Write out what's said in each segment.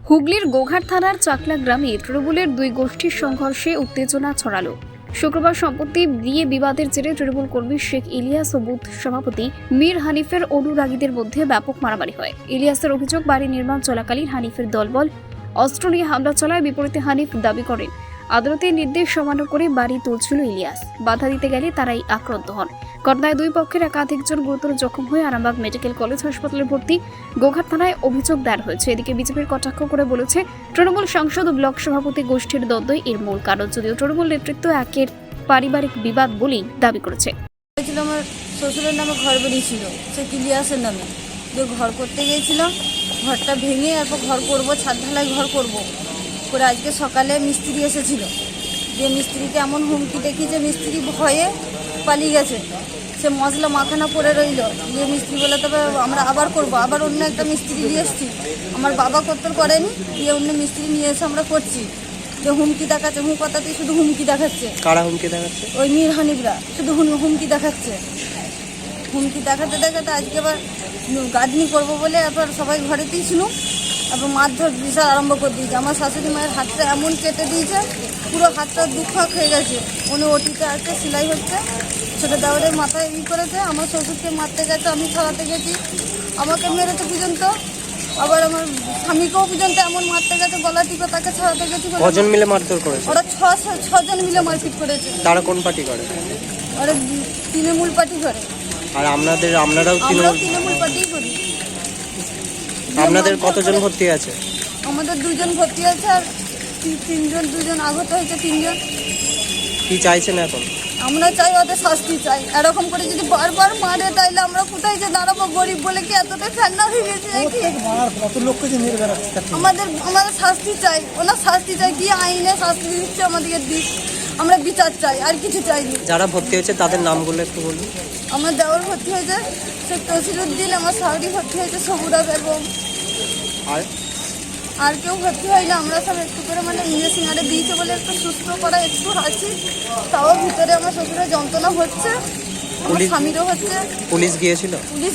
হুগলির গোঘাট থানার চাকলা গ্রামে তৃণমূলের দুই গোষ্ঠীর সংঘর্ষে উত্তেজনা ছড়ালো। শুক্রবার সম্পত্তি নিয়ে বিবাদের জেরে তৃণমূল কর্মী শেখ ইলিয়াস ও বুথ সভাপতি মীর হানিফের অনুরাগীদের মধ্যে ব্যাপক মারামারি হয়। ইলিয়াসের অভিযোগ, বাড়ি নির্মাণ চলাকালীন হানিফের দলবল অস্ত্র নিয়ে হামলা চালায়। বিপরীতে হানিফ দাবি করেন আদালতের নির্দেশ অমান্য করে বাড়ি তুলছিল ইলিয়াস। বাধা দিতে গেলে তারাই আক্রান্ত হন। ঘটনায় দুই পক্ষের একাধিকজন গুরুতর জখম হয়ে আরামবাগ মেডিকেল কলেজ হাসপাতালে ভর্তি। গোঘাট থানায় অভিযোগ দায়ের হয়েছে। এদিকে বিজেপির কটাক্ষ করে বলেছে, তৃণমূল সাংসদ ও ব্লক সভাপতি গোষ্ঠীর দ্বন্দ্বই এর মূল কারণ, যদিও তৃণমূল নেতৃত্ব একের পারিবারিক বিবাদ বলেই দাবি করেছে। আমার শ্বশুরের নামে ঘর বেরিয়েছিল, সে ইলিয়াসের নামে, যে ঘর করতে গিয়েছিলাম, ঘরটা ভেঙে এরপর ঘর করব, ছাদ ঢালাই ঘর করব করে আজকে সকালে মিস্ত্রি এসেছিল। যে মিস্ত্রিকে এমন হুমকি দেখি যে মিস্ত্রি ভয়ে পালিয়ে গেছে। সে মশলা মাখানা পড়ে রইল। যে মিস্ত্রি বলে তবে আমরা আবার করব, আবার অন্য একটা মিস্ত্রি নিয়ে এসেছি। আমার বাবা করতে করেনি, দিয়ে অন্য মিস্ত্রি নিয়ে এসে আমরা করছি। যে হুমকি দেখাচ্ছে, কথাতেই শুধু হুমকি দেখাচ্ছে। কারা হুমকি দেখাচ্ছে? ওই মীর হানিফরা শুধু হুমকি দেখাচ্ছে। হুমকি দেখাতে দেখাতে আজকে আবার গার্ডেনিং করবো বলে এবার সবাই ঘরেতেই ছিল। এবং মারধর বিশাল আরম্ভ করে দিয়েছে। আমার শাশুড়ি মায়ের হাতটা এমন কেটে দিয়েছে, পুরো হাতটা দুঃখক হয়ে গেছে। উনি ওটিতে আছে, সেলাই হচ্ছে। ছোটো দেওয়ারের মাথায় করেছে। আমার শ্বশুরকে মারতে গেছে, আমি ছাড়াতে গেছি, আমাকে মেরেছে পর্যন্ত। আবার আমার স্বামীকেও পর্যন্ত এমন মারতে গেছে, গলা টিপে তাকে ছাড়াতে গেছি। কজন মিলে মারধর করেছে? ওরা ছজন মিলে মারপিট করেছে। তারা কোন পার্টি করে? ওরা তৃণমূল পার্টি করে। আর আপনারাও তৃণমূল পার্টি করি। আপনাদের কতজন ভর্তি আছে? আমাদের দুজন ভর্তি আছে, আর দুজন আহত হয়েছে, 3 জন। কি চাইছেন এখন? আমরা চাই ওদের শাস্তি চাই। এরকম করে যদি বারবার মারে, তাইলে আমরা কোথায় যে দাঁড়াবো? গরিব বলে কি এতটা ঠান্ডা হয়ে গেছে? আমাদের শাস্তি চাই, ওনার শাস্তি চাই। কি আইনে শাস্তি দিচ্ছে আমাদেরকে দিক, আমরা বিচার চাই, আর কিছু চাইনি। যারা ভর্তি হয়েছে তাদের নামগুলো একটু বলুন। আমার দেওয়ার ভর্তি হয়েছে শেখ তসিরুদ্দিন, আমার শাশুড়ি ভর্তি হয়েছে সবুরা বেগম। আর কেউ ভর্তি হয়নি। আমরা সব একটু করে ইঞ্জেকশন আরে দিয়েছে বলে একটু সুস্থ করা একটু আছি। তাও ভিতরে আমার শ্বশুরের যন্ত্রণা হচ্ছে, আমার স্বামীরও হচ্ছে। পুলিশ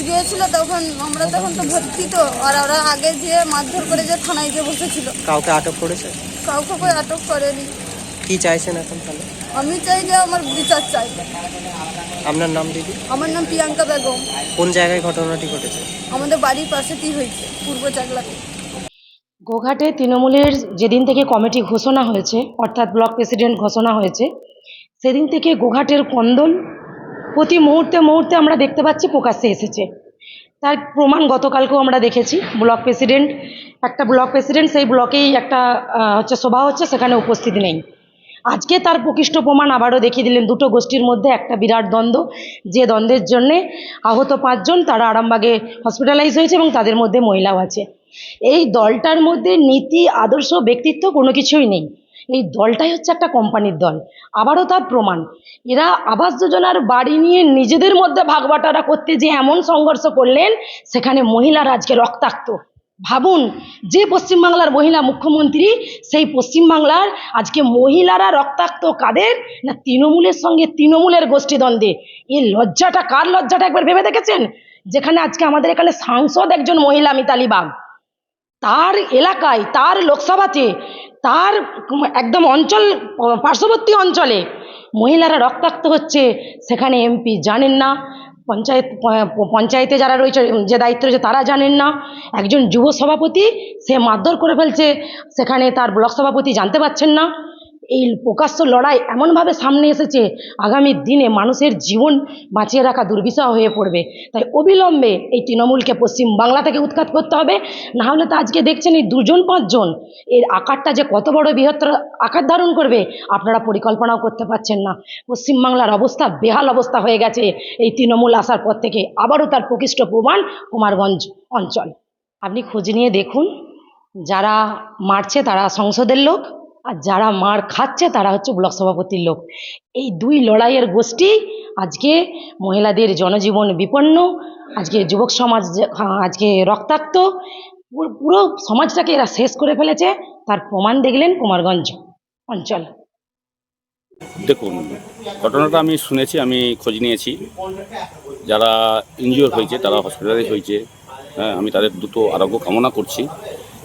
গিয়েছিল তখন আমরা তখন তো ভর্তি তো। আর ওরা আগে যেয়ে মারধর করে যে থানায় গিয়ে বসেছিল। কাউকে আটক করেছে? কাউকে করে আটক করেনি। কি চাইছেন এখন তাহলে? আমি চাই যে আমার বিচার চাই। আপনার নাম দিদি? আমার নাম প্রিয়াঙ্কা বেগম। কোন জায়গায় ঘটনাটি ঘটেছে? আমাদের বাড়ির পাশেতেই হয়েছে, পূর্ব চাকলাতে। গোঘাটে তৃণমূলের যেদিন থেকে কমিটি ঘোষণা হয়েছে, অর্থাৎ ব্লক প্রেসিডেন্ট ঘোষণা হয়েছে, সেদিন থেকে গোঘাটের কন্দল প্রতি মুহূর্তে মুহূর্তে আমরা দেখতে পাচ্ছি প্রকাশ্যে এসেছে। তার প্রমাণ গতকালকেও আমরা দেখেছি। একটা ব্লক প্রেসিডেন্ট সেই ব্লকেই একটা সভা হচ্ছে, সেখানে উপস্থিত নেই। আজকে তার প্রকৃষ্ট প্রমাণ আবারও দেখিয়ে দিলেন। দুটো গোষ্ঠীর মধ্যে একটা বিরাট দ্বন্দ্ব, যে দ্বন্দ্বের জন্যে আহত 5 জন, তারা আরামবাগে হসপিটালাইজ হয়েছে এবং তাদের মধ্যে মহিলাও আছে। এই দলটার মধ্যে নীতি, আদর্শ, ব্যক্তিত্ব কোনো কিছুই নেই। এই দলটাই হচ্ছে একটা কোম্পানির দল। আবারও তার প্রমাণ। এরা আবাস যোজনার বাড়ি নিয়ে নিজেদের মধ্যে ভাগবাটারা করতে যে এমন সংঘর্ষ করলেন, সেখানে মহিলারা আজকে রক্তাক্ত। ভাবুন, যে পশ্চিমবাংলার মহিলা মুখ্যমন্ত্রী, সেই পশ্চিমবাংলার আজকে মহিলারা রক্তাক্ত কাদের না? তৃণমূলের সঙ্গে তৃণমূলের গোষ্ঠীদ্বন্দ্বে। এই লজ্জাটা কার? লজ্জাটা একবার ভেবে দেখেছেন? যেখানে আজকে আমাদের এখানে সাংসদ একজন মহিলা, মিতালি বাগ, তার এলাকায়, তার লোকসভাতে, তার একদম পার্শ্ববর্তী অঞ্চলে মহিলারা রক্তাক্ত হচ্ছে, সেখানে এমপি জানেন না, পঞ্চায়েতে যারা রয়েছে, যে দায়িত্ব রয়েছে, তারা জানেন না। একজন যুব সভাপতি সে মারধর করে ফেলছে, সেখানে তার ব্লক সভাপতি জানতে পারছেন না। এই প্রকাশ্য লড়াই এমনভাবে সামনে এসেছে, আগামী দিনে মানুষের জীবন বাঁচিয়ে রাখা দুর্বিষহ হয়ে পড়বে। তাই অবিলম্বে এই তৃণমূলকে পশ্চিম বাংলা থেকে উৎখাত করতে হবে। না হলে তো আজকে দেখছেন এই 2 জন 5 জন, এর আকারটা যে কত বড় বৃহত্তর আকার ধারণ করবে আপনারা পরিকল্পনাও করতে পারছেন না। পশ্চিমবাংলার অবস্থা বেহাল অবস্থা হয়ে গেছে এই তৃণমূল আসার পর থেকে। আবারও তার প্রকৃষ্ট প্রমাণ কুমারগঞ্জ অঞ্চল। আপনি খোঁজ নিয়ে দেখুন, যারা মারছে তারা সংসদের লোক, আর যারা মার খাচ্ছে তারা হচ্ছে ব্লক সভাপতির লোক। এই 2 লড়াইয়ের গোষ্ঠী আজকে মহিলাদের জনজীবন বিপন্ন, আজকে যুবক সমাজ আজকে রক্তাক্ত, পুরো সমাজটাকে এরা শেষ করে ফেলেছে। তার প্রমাণ দেখলেন কুমারগঞ্জ অঞ্চল। দেখুন, ঘটনাটা আমি শুনেছি, আমি খোঁজ নিয়েছি। যারা ইনজিওর হয়েছে তারা হসপিটালাইজ হয়েছে। হ্যাঁ, আমি তাদের দ্রুত আরোগ্য কামনা করছি।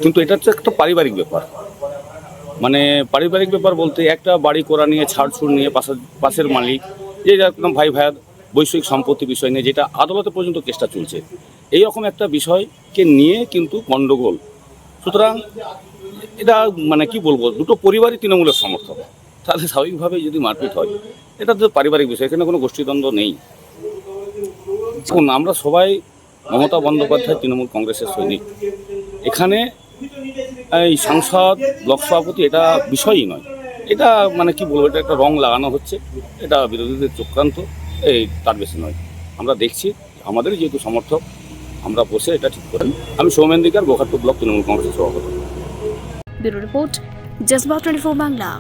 কিন্তু এটা হচ্ছে একটা পারিবারিক ব্যাপার। মানে পারিবারিক ব্যাপার বলতে একটা বাড়ি করা নিয়ে ছাড়ছুড় নিয়ে পাশের মালিক যে একদম ভাই ভাইয়ের বৈষয়িক সম্পত্তি বিষয় নিয়ে যেটা আদালতে পর্যন্ত কেসটা চলছে, এইরকম একটা বিষয়কে নিয়ে কিন্তু গণ্ডগোল। সুতরাং এটা মানে কি বলবো, দুটো পরিবারই তৃণমূলের সমর্থক, তাহলে স্বাভাবিকভাবে যদি মারপিট হয় এটা তো পারিবারিক বিষয়, এখানে কোনো গোষ্ঠীদ্বন্দ্ব নেই। দেখুন, আমরা সবাই মমতা বন্দ্যোপাধ্যায় তৃণমূল কংগ্রেসের সৈনিক। এখানে এই সাংসদ ব্লক সভাপতি এটা বিষয়ই নয়, এটা মানে কি বলবো, এটা একটা রং লাগানো হচ্ছে, এটা বিরোধীদের চক্রান্ত, এই তার বেশি নয়। আমরা দেখছি, আমাদের যেহেতু সমর্থক, আমরা বসে এটা ঠিক করেন। আমি সৌমেন দিকার, গোঘাট ব্লক তৃণমূল কংগ্রেসের সভাপতি। Bureau report, Jajba 24 Bangla.